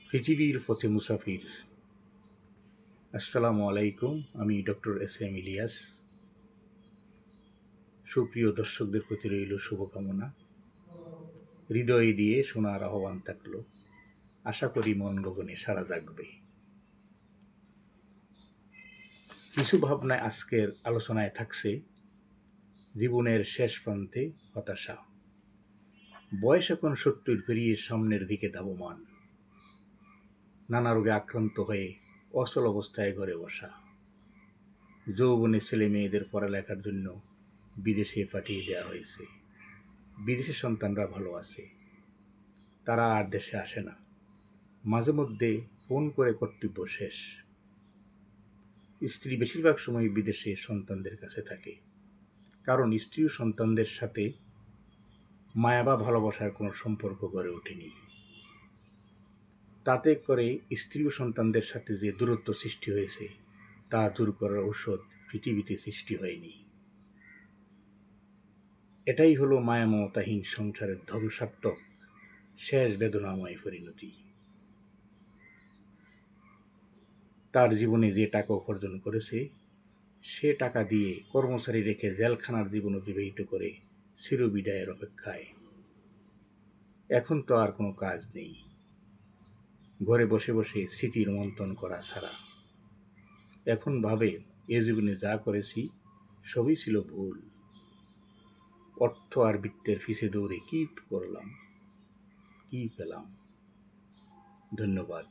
পৃথিবীর পথে মুসাফির। আসসালামু আলাইকুম। আমি ডক্টর এস এম ইলিয়াস। সুপ্রিয় দর্শকদের প্রতি রইল শুভকামনা। হৃদয় দিয়ে শোনার আহ্বান থাকল। আশা করি মন গগনে সাড়া জাগবে। কিছু ভাবনায় আজকের আলোচনায় থাকছে জীবনের শেষ প্রান্তে হতাশা। বয়স এখন 70 পেরিয়ে সামনের দিকে ধাবমান। নানা রোগে আক্রান্ত হয়ে অচল অবস্থায় ঘরে বসা। যৌবনে ছেলে মেয়েদের পড়ালেখার জন্য বিদেশে পাঠিয়ে দেওয়া হয়েছে। বিদেশের সন্তানরা ভালো আছে, তারা আর দেশে আসে না। মাঝে মধ্যে ফোন করে কর্তব্য শেষ। স্ত্রী বেশিরভাগ সময় বিদেশে সন্তানদের কাছে থাকে, কারণ স্ত্রী ও সন্তানদের সাথে মায়া বা ভালোবাসার কোনো সম্পর্ক গড়ে ওঠেনি। তাতে করে স্ত্রী ও সন্তানদের সাথে যে দূরত্ব সৃষ্টি হয়েছে তা দূর করার ঔষধ পৃথিবীতে সৃষ্টি হয়নি। এটাই হলো মায়া মমতাহীন সংসারের ধ্বংসাত্মক শেষ বেদনাময় পরিণতি। তার জীবনে যে টাকা উপার্জন করেছে সে টাকা দিয়ে কর্মচারী রেখে জেলখানার জীবন অতিবাহিত করে চিরবিদায়ের অপেক্ষায়। এখন তো আর কোনো কাজ নেই, ঘরে বসে বসে স্মৃতি রোমন্থন করা ছাড়া। এখন ভাবে এ জীবনে যা করেছি সবই ছিল ভুল। অর্থ আর বৃত্তের পিছে দৌড়ে কি করলাম, কি পেলাম। ধন্যবাদ।